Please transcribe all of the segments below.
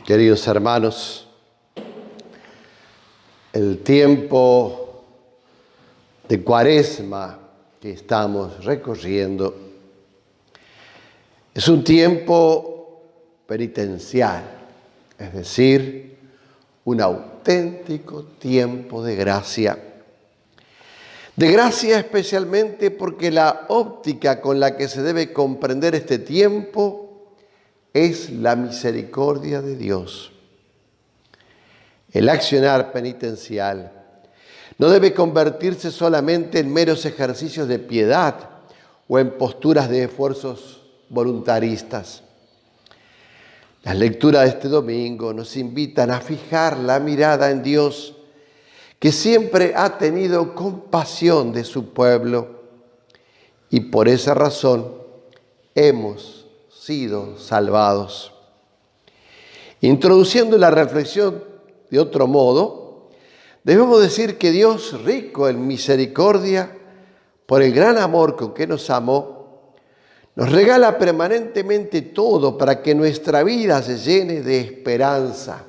Queridos hermanos, el tiempo de Cuaresma que estamos recorriendo es un tiempo penitencial, es decir, un auténtico tiempo de gracia. De gracia especialmente porque la óptica con la que se debe comprender este tiempo es la misericordia de Dios. El accionar penitencial no debe convertirse solamente en meros ejercicios de piedad o en posturas de esfuerzos voluntaristas. Las lecturas de este domingo nos invitan a fijar la mirada en Dios, que siempre ha tenido compasión de su pueblo, y por esa razón hemos sido salvados. Introduciendo la reflexión de otro modo, debemos decir que Dios, rico en misericordia, por el gran amor con que nos amó, nos regala permanentemente todo para que nuestra vida se llene de esperanza,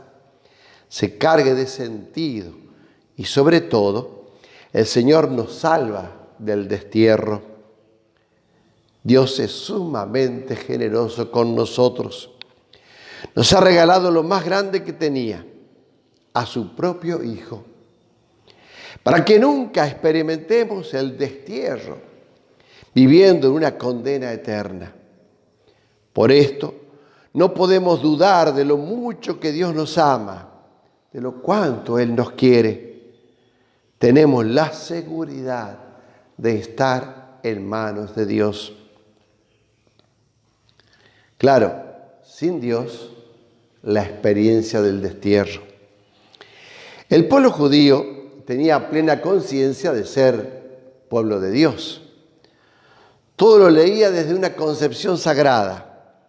se cargue de sentido y sobre todo, el Señor nos salva del destierro. Dios es sumamente generoso con nosotros. Nos ha regalado lo más grande que tenía, a su propio Hijo, para que nunca experimentemos el destierro, viviendo en una condena eterna. Por esto, no podemos dudar de lo mucho que Dios nos ama, de lo cuánto Él nos quiere. Tenemos la seguridad de estar en manos de Dios. Claro, sin Dios, la experiencia del destierro. El pueblo judío tenía plena conciencia de ser pueblo de Dios. Todo lo leía desde una concepción sagrada.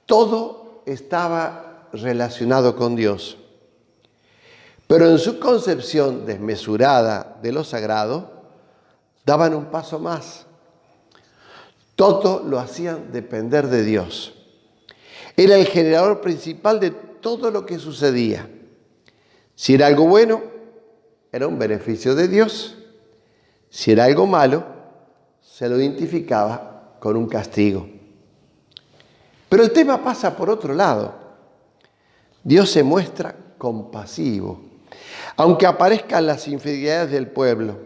Todo estaba relacionado con Dios. Pero en su concepción desmesurada de lo sagrado, daban un paso más. Todo lo hacían depender de Dios. Era el generador principal de todo lo que sucedía. Si era algo bueno, era un beneficio de Dios. Si era algo malo, se lo identificaba con un castigo. Pero el tema pasa por otro lado. Dios se muestra compasivo, aunque aparezcan las infidelidades del pueblo.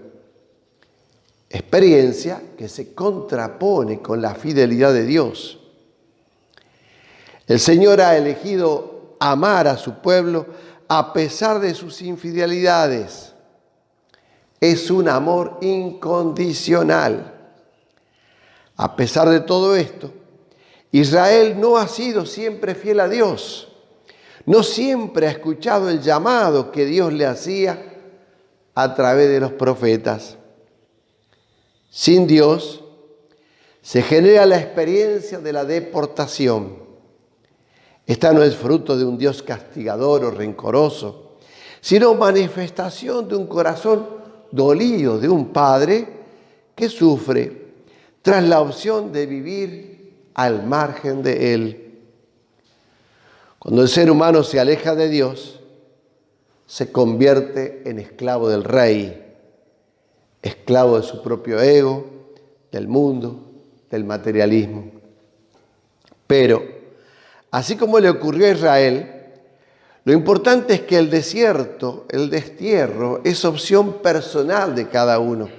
Experiencia que se contrapone con la fidelidad de Dios. El Señor ha elegido amar a su pueblo a pesar de sus infidelidades. Es un amor incondicional. A pesar de todo esto, Israel no ha sido siempre fiel a Dios. No siempre ha escuchado el llamado que Dios le hacía a través de los profetas. Sin Dios, se genera la experiencia de la deportación. Esta no es fruto de un Dios castigador o rencoroso, sino manifestación de un corazón dolido de un padre que sufre tras la opción de vivir al margen de Él. Cuando el ser humano se aleja de Dios, se convierte en esclavo del rey, esclavo de su propio ego, del mundo, del materialismo. Pero, así como le ocurrió a Israel, lo importante es que el desierto, el destierro, es opción personal de cada uno.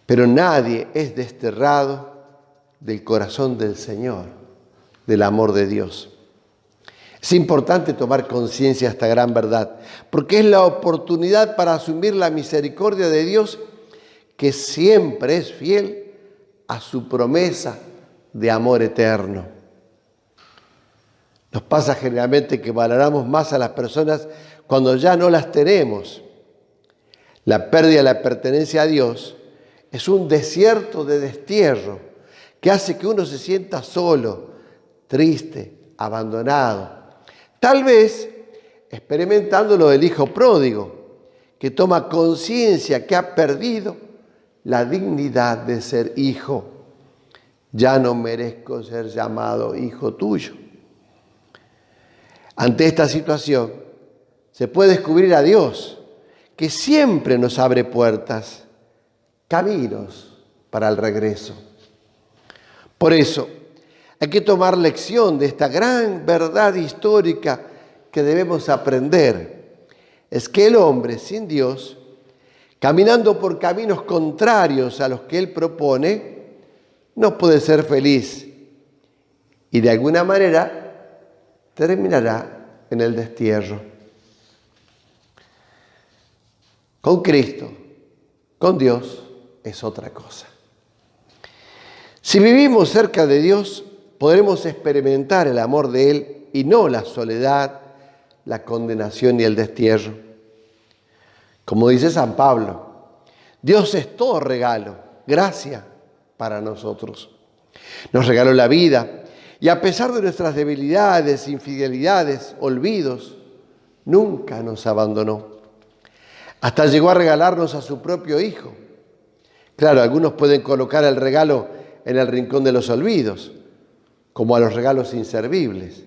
Pero nadie es desterrado del corazón del Señor, del amor de Dios. Es importante tomar conciencia de esta gran verdad, porque es la oportunidad para asumir la misericordia de Dios, que siempre es fiel a su promesa de amor eterno. Nos pasa generalmente que valoramos más a las personas cuando ya no las tenemos. La pérdida de la pertenencia a Dios es un desierto de destierro que hace que uno se sienta solo, triste, abandonado. Tal vez experimentando lo del hijo pródigo, que toma conciencia que ha perdido la dignidad de ser hijo. Ya no merezco ser llamado hijo tuyo. Ante esta situación, se puede descubrir a Dios, que siempre nos abre puertas, caminos para el regreso. Por eso, hay que tomar lección de esta gran verdad histórica que debemos aprender. Es que el hombre sin Dios, caminando por caminos contrarios a los que Él propone, no puede ser feliz y de alguna manera terminará en el destierro. Con Cristo, con Dios, es otra cosa. Si vivimos cerca de Dios, podremos experimentar el amor de Él y no la soledad, la condenación y el destierro. Como dice San Pablo, Dios es todo regalo, gracia para nosotros. Nos regaló la vida y a pesar de nuestras debilidades, infidelidades, olvidos, nunca nos abandonó. Hasta llegó a regalarnos a su propio Hijo. Claro, algunos pueden colocar el regalo en el rincón de los olvidos, como a los regalos inservibles.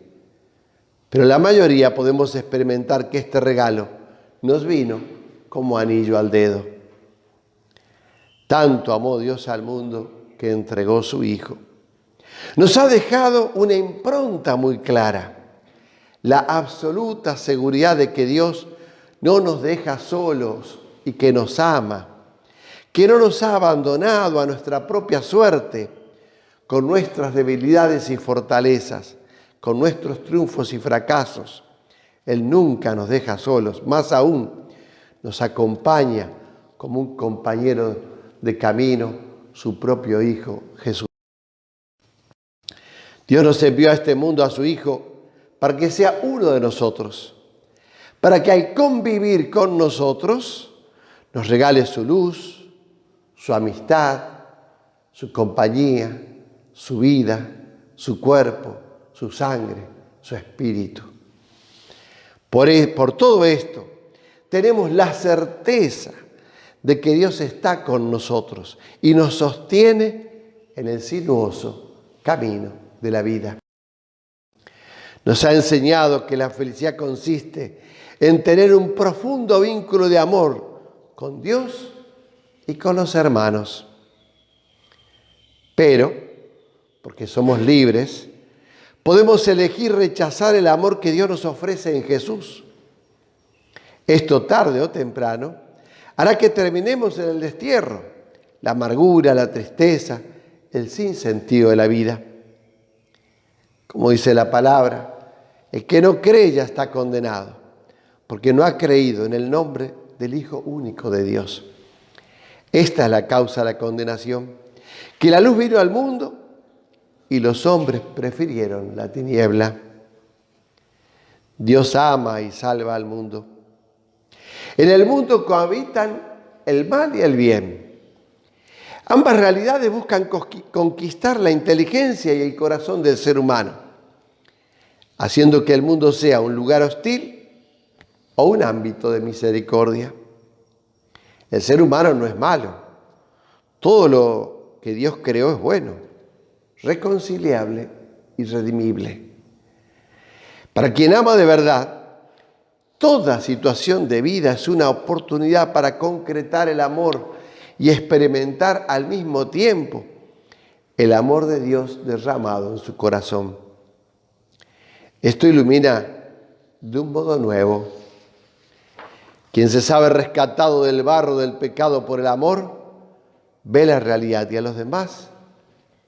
Pero la mayoría podemos experimentar que este regalo nos vino como anillo al dedo. Tanto amó Dios al mundo que entregó su Hijo. Nos ha dejado una impronta muy clara, la absoluta seguridad de que Dios no nos deja solos y que nos ama, que no nos ha abandonado a nuestra propia suerte, con nuestras debilidades y fortalezas, con nuestros triunfos y fracasos. Él nunca nos deja solos, más aún nos acompaña como un compañero de camino, su propio Hijo Jesús. Dios nos envió a este mundo a su Hijo para que sea uno de nosotros, para que al convivir con nosotros nos regale su luz, su amistad, su compañía, su vida, su cuerpo, su sangre, su espíritu. Por todo esto, tenemos la certeza de que Dios está con nosotros y nos sostiene en el sinuoso camino de la vida. Nos ha enseñado que la felicidad consiste en tener un profundo vínculo de amor con Dios y con los hermanos. Pero, porque somos libres, podemos elegir rechazar el amor que Dios nos ofrece en Jesús. Esto tarde o temprano hará que terminemos en el destierro, la amargura, la tristeza, el sinsentido de la vida. Como dice la palabra, el que no cree ya está condenado, porque no ha creído en el nombre del Hijo único de Dios. Esta es la causa de la condenación, que la luz vino al mundo y los hombres prefirieron la tiniebla. Dios ama y salva al mundo. En el mundo cohabitan el mal y el bien. Ambas realidades buscan conquistar la inteligencia y el corazón del ser humano, haciendo que el mundo sea un lugar hostil o un ámbito de misericordia. El ser humano no es malo. Todo lo que Dios creó es bueno, reconciliable y redimible. Para quien ama de verdad, toda situación de vida es una oportunidad para concretar el amor y experimentar al mismo tiempo el amor de Dios derramado en su corazón. Esto ilumina de un modo nuevo. Quien se sabe rescatado del barro del pecado por el amor, ve la realidad y a los demás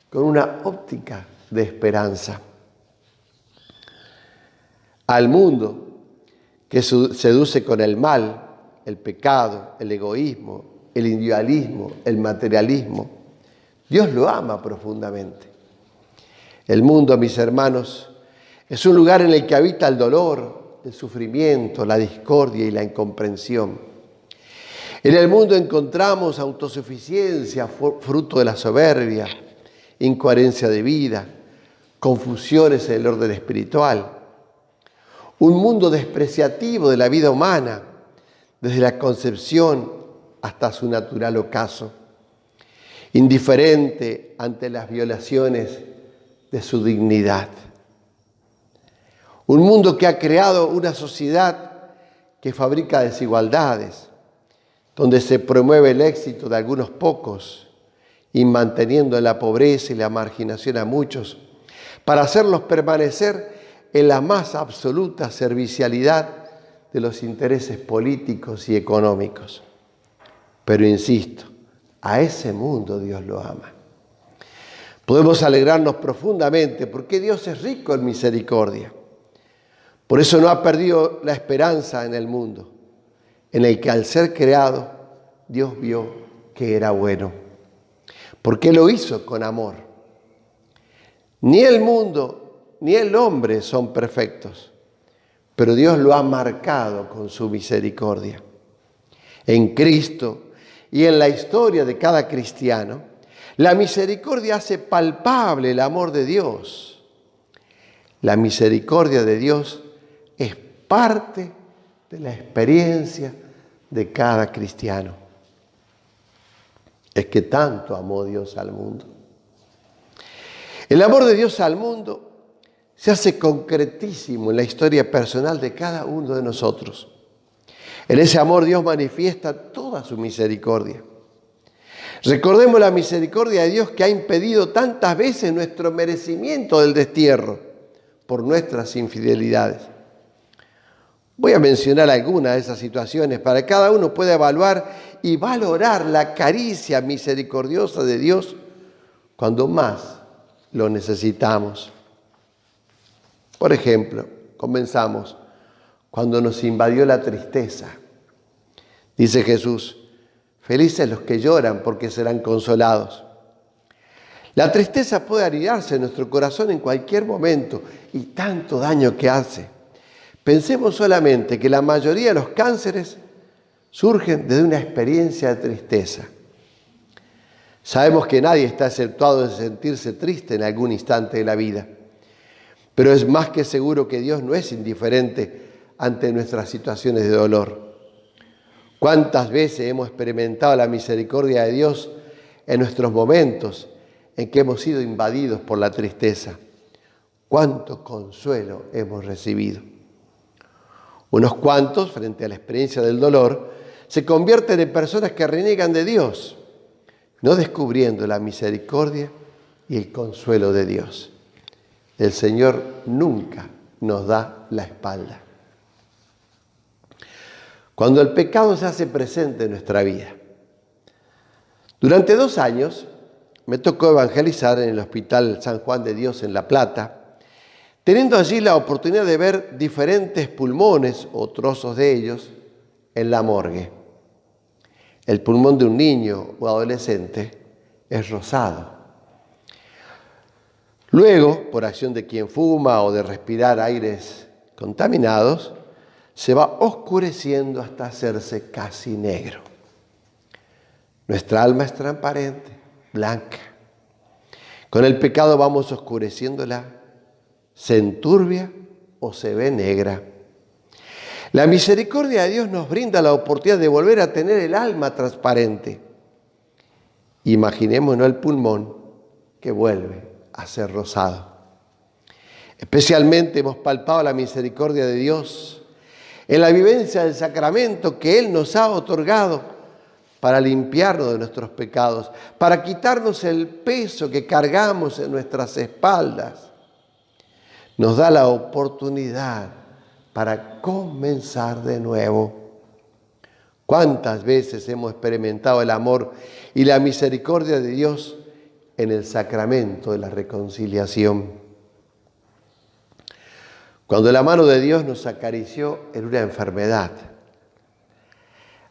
con una óptica de esperanza. Al mundo que seduce con el mal, el pecado, el egoísmo, el individualismo, el materialismo, Dios lo ama profundamente. El mundo, mis hermanos, es un lugar en el que habita el dolor, el sufrimiento, la discordia y la incomprensión. En el mundo encontramos autosuficiencia, fruto de la soberbia, incoherencia de vida, confusiones en el orden espiritual. Un mundo despreciativo de la vida humana, desde la concepción hasta su natural ocaso, indiferente ante las violaciones de su dignidad. Un mundo que ha creado una sociedad que fabrica desigualdades, donde se promueve el éxito de algunos pocos y manteniendo en la pobreza y la marginación a muchos, para hacerlos permanecer en la más absoluta servicialidad de los intereses políticos y económicos. Pero insisto, a ese mundo Dios lo ama. Podemos alegrarnos profundamente porque Dios es rico en misericordia. Por eso no ha perdido la esperanza en el mundo, en el que al ser creado, Dios vio que era bueno. Porque lo hizo con amor. Ni el mundo ni el hombre son perfectos, pero Dios lo ha marcado con su misericordia. En Cristo y en la historia de cada cristiano, la misericordia hace palpable el amor de Dios. La misericordia de Dios es parte de la experiencia de cada cristiano. Es que tanto amó Dios al mundo. El amor de Dios al mundo se hace concretísimo en la historia personal de cada uno de nosotros. En ese amor Dios manifiesta toda su misericordia. Recordemos la misericordia de Dios que ha impedido tantas veces nuestro merecimiento del destierro por nuestras infidelidades. Voy a mencionar algunas de esas situaciones para que cada uno pueda evaluar y valorar la caricia misericordiosa de Dios cuando más lo necesitamos. Por ejemplo, comenzamos cuando nos invadió la tristeza. Dice Jesús, felices los que lloran porque serán consolados. La tristeza puede anidarse en nuestro corazón en cualquier momento y tanto daño que hace. Pensemos solamente que la mayoría de los cánceres surgen desde una experiencia de tristeza. Sabemos que nadie está exceptuado de sentirse triste en algún instante de la vida, pero es más que seguro que Dios no es indiferente ante nuestras situaciones de dolor. ¿Cuántas veces hemos experimentado la misericordia de Dios en nuestros momentos en que hemos sido invadidos por la tristeza? ¿Cuánto consuelo hemos recibido? Unos cuantos, frente a la experiencia del dolor, se convierten en personas que reniegan de Dios, no descubriendo la misericordia y el consuelo de Dios. El Señor nunca nos da la espalda. Cuando el pecado se hace presente en nuestra vida. Durante 2 años me tocó evangelizar en el Hospital San Juan de Dios en La Plata, teniendo allí la oportunidad de ver diferentes pulmones o trozos de ellos en la morgue. El pulmón de un niño o adolescente es rosado. Luego, por acción de quien fuma o de respirar aires contaminados, se va oscureciendo hasta hacerse casi negro. Nuestra alma es transparente, blanca. Con el pecado vamos oscureciéndola. Se enturbia o se ve negra. La misericordia de Dios nos brinda la oportunidad de volver a tener el alma transparente. Imaginémonos el pulmón que vuelve a ser rosado. Especialmente hemos palpado la misericordia de Dios en la vivencia del sacramento que Él nos ha otorgado para limpiarnos de nuestros pecados, para quitarnos el peso que cargamos en nuestras espaldas. Nos da la oportunidad para comenzar de nuevo. ¿Cuántas veces hemos experimentado el amor y la misericordia de Dios en el sacramento de la reconciliación? Cuando la mano de Dios nos acarició en una enfermedad.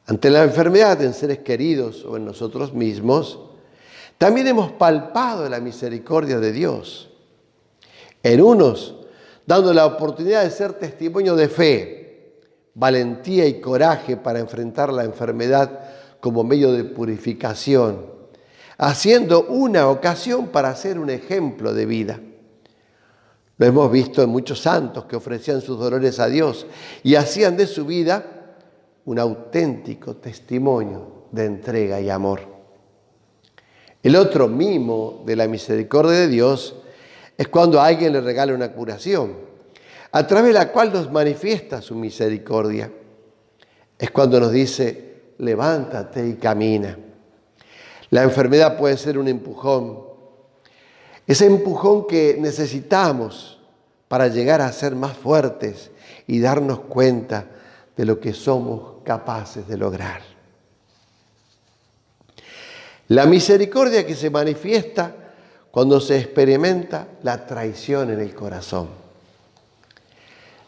Ante la enfermedad en seres queridos o en nosotros mismos, también hemos palpado la misericordia de Dios. En unos, dando la oportunidad de ser testimonio de fe, valentía y coraje para enfrentar la enfermedad como medio de purificación, haciendo una ocasión para ser un ejemplo de vida. Lo hemos visto en muchos santos que ofrecían sus dolores a Dios y hacían de su vida un auténtico testimonio de entrega y amor. El otro mimo de la misericordia de Dios es cuando a alguien le regala una curación. a través de la cual nos manifiesta su misericordia. Es cuando nos dice, levántate y camina. La enfermedad puede ser un empujón, ese empujón que necesitamos para llegar a ser más fuertes y darnos cuenta de lo que somos capaces de lograr. La misericordia que se manifiesta cuando se experimenta la traición en el corazón.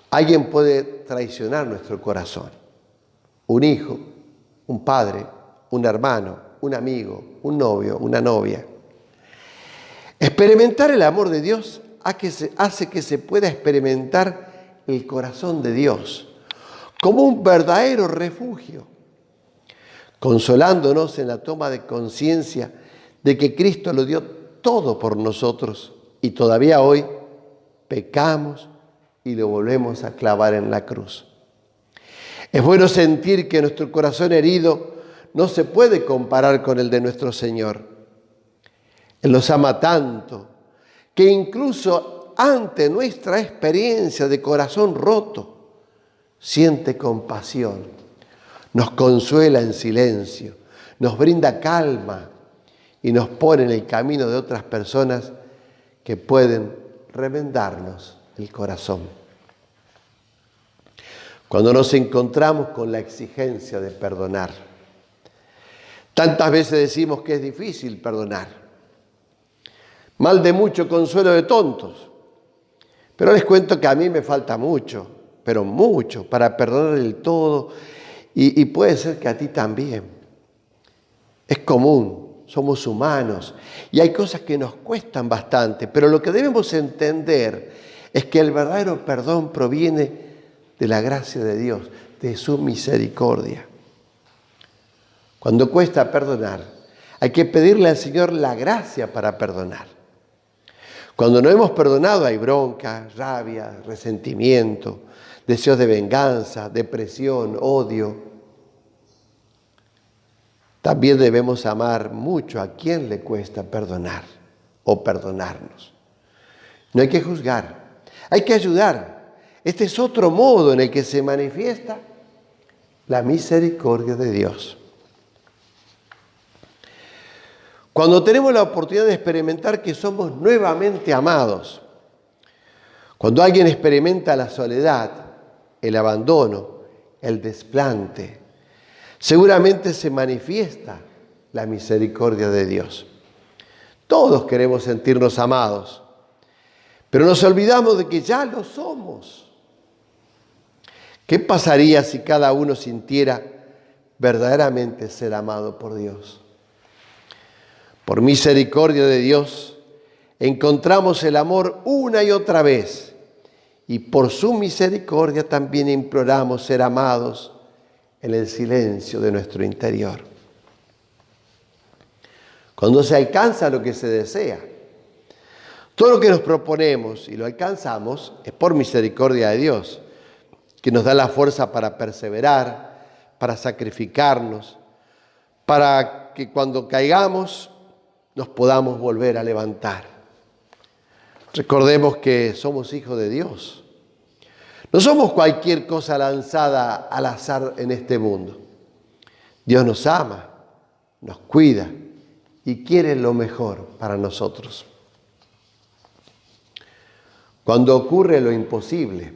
Alguien puede traicionar nuestro corazón. Un hijo, un padre, un hermano, un amigo, un novio, una novia. Experimentar el amor de Dios hace que se pueda experimentar el corazón de Dios como un verdadero refugio, consolándonos en la toma de conciencia de que Cristo lo dio todo por nosotros y todavía hoy pecamos y lo volvemos a clavar en la cruz. Es bueno sentir que nuestro corazón herido no se puede comparar con el de nuestro Señor. Él nos ama tanto que incluso ante nuestra experiencia de corazón roto, siente compasión, nos consuela en silencio, nos brinda calma y nos pone en el camino de otras personas que pueden remendarnos el corazón. Cuando nos encontramos con la exigencia de perdonar, tantas veces decimos que es difícil perdonar. Mal de mucho, consuelo de tontos. Pero les cuento que a mí me falta mucho, pero mucho, para perdonar del todo. Y puede ser que a ti también. Es común, somos humanos. Y hay cosas que nos cuestan bastante. Pero lo que debemos entender es que el verdadero perdón proviene de la gracia de Dios, de su misericordia. Cuando cuesta perdonar, hay que pedirle al Señor la gracia para perdonar. Cuando no hemos perdonado hay bronca, rabia, resentimiento, deseos de venganza, depresión, odio. También debemos amar mucho a quien le cuesta perdonar o perdonarnos. No hay que juzgar, hay que ayudar. Este es otro modo en el que se manifiesta la misericordia de Dios. Cuando tenemos la oportunidad de experimentar que somos nuevamente amados, cuando alguien experimenta la soledad, el abandono, el desplante, seguramente se manifiesta la misericordia de Dios. Todos queremos sentirnos amados, pero nos olvidamos de que ya lo somos. ¿Qué pasaría si cada uno sintiera verdaderamente ser amado por Dios? Por misericordia de Dios, encontramos el amor una y otra vez, y por su misericordia también imploramos ser amados en el silencio de nuestro interior. Cuando se alcanza lo que se desea, todo lo que nos proponemos y lo alcanzamos es por misericordia de Dios, que nos da la fuerza para perseverar, para sacrificarnos, para que cuando caigamos nos podamos volver a levantar. Recordemos que somos hijos de Dios. No somos cualquier cosa lanzada al azar en este mundo. Dios nos ama, nos cuida y quiere lo mejor para nosotros. Cuando ocurre lo imposible,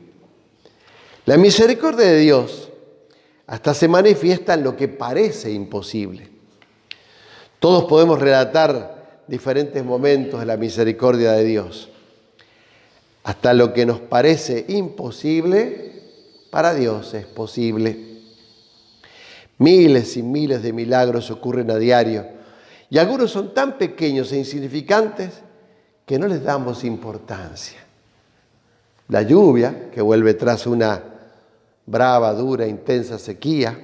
la misericordia de Dios hasta se manifiesta en lo que parece imposible. Todos podemos relatar diferentes momentos de la misericordia de Dios. Hasta lo que nos parece imposible, para Dios es posible. Miles y miles de milagros ocurren a diario y algunos son tan pequeños e insignificantes que no les damos importancia. La lluvia que vuelve tras una brava, dura, intensa sequía,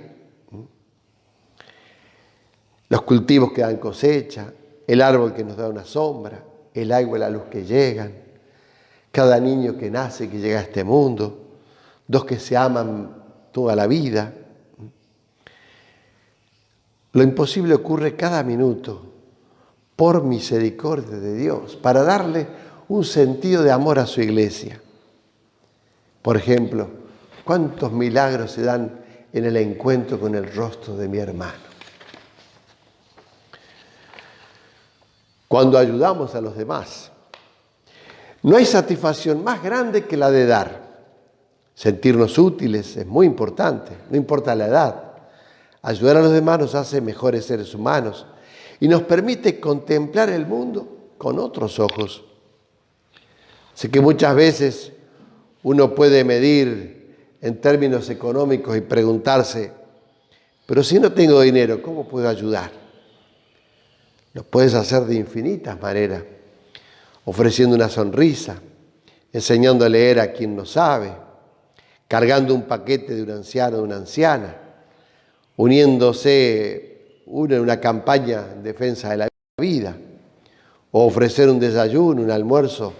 los cultivos que dan cosecha, el árbol que nos da una sombra, el agua y la luz que llegan, cada niño que nace, que llega a este mundo, dos que se aman toda la vida. Lo imposible ocurre cada minuto por misericordia de Dios, para darle un sentido de amor a su iglesia. Por ejemplo, ¿cuántos milagros se dan en el encuentro con el rostro de mi hermano? Cuando ayudamos a los demás, no hay satisfacción más grande que la de dar. Sentirnos útiles es muy importante, no importa la edad. Ayudar a los demás nos hace mejores seres humanos y nos permite contemplar el mundo con otros ojos. Sé que muchas veces uno puede medir en términos económicos y preguntarse, pero si no tengo dinero, ¿cómo puedo ayudar? Lo puedes hacer de infinitas maneras, ofreciendo una sonrisa, enseñando a leer a quien no sabe, cargando un paquete de un anciano o una anciana, uniéndose uno en una campaña en defensa de la vida, o ofrecer un desayuno, un almuerzo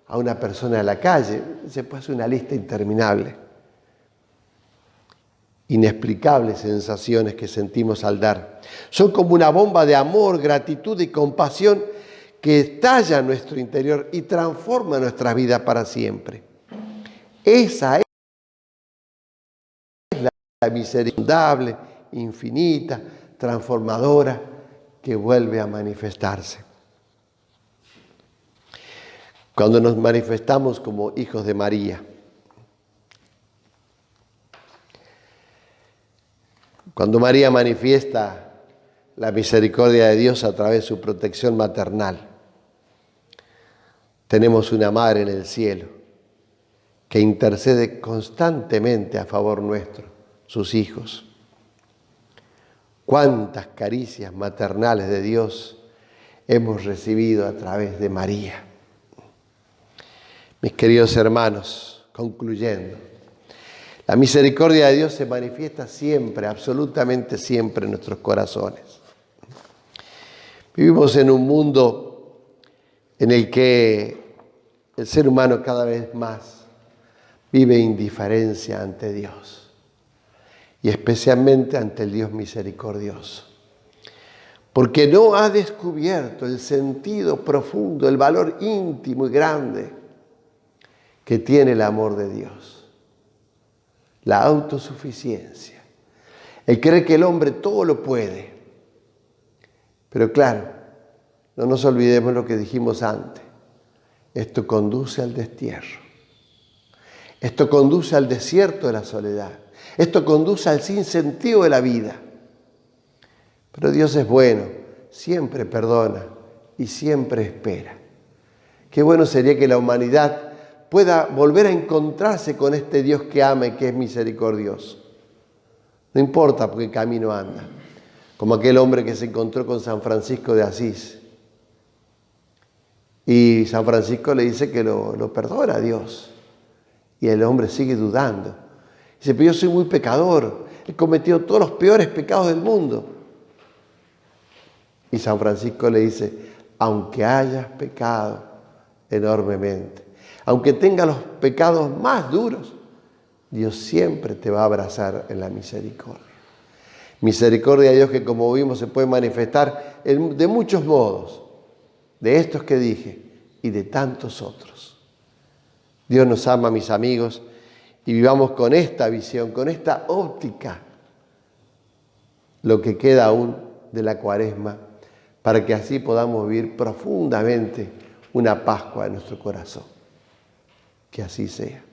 a una persona de la calle. Se puede hacer una lista interminable. Inexplicables sensaciones que sentimos al dar. Son como una bomba de amor, gratitud y compasión que estalla en nuestro interior y transforma nuestra vida para siempre. Esa es la misericordia infinita, transformadora, que vuelve a manifestarse. Cuando nos manifestamos como hijos de María, cuando María manifiesta la misericordia de Dios a través de su protección maternal, tenemos una madre en el cielo que intercede constantemente a favor nuestro, sus hijos. Cuántas caricias maternales de Dios hemos recibido a través de María. Mis queridos hermanos, concluyendo, la misericordia de Dios se manifiesta siempre, absolutamente siempre en nuestros corazones. Vivimos en un mundo en el que el ser humano cada vez más vive indiferencia ante Dios y especialmente ante el Dios misericordioso, porque no ha descubierto el sentido profundo, el valor íntimo y grande que tiene el amor de Dios, la autosuficiencia, el creer que el hombre todo lo puede. Pero claro, no nos olvidemos lo que dijimos antes, esto conduce al destierro, esto conduce al desierto de la soledad, esto conduce al sinsentido de la vida. Pero Dios es bueno, siempre perdona y siempre espera. Qué bueno sería que la humanidad pueda volver a encontrarse con este Dios que ama y que es misericordioso. No importa por qué camino anda, como aquel hombre que se encontró con San Francisco de Asís. Y San Francisco le dice que lo perdona a Dios. Y el hombre sigue dudando. Dice, pero yo soy muy pecador, he cometido todos los peores pecados del mundo. Y San Francisco le dice, aunque hayas pecado enormemente, aunque tengas los pecados más duros, Dios siempre te va a abrazar en la misericordia. Misericordia de Dios que, como vimos, se puede manifestar de muchos modos, de estos que dije y de tantos otros. Dios nos ama, mis amigos, y vivamos con esta visión, con esta óptica, lo que queda aún de la Cuaresma, para que así podamos vivir profundamente una Pascua en nuestro corazón. Que así sea.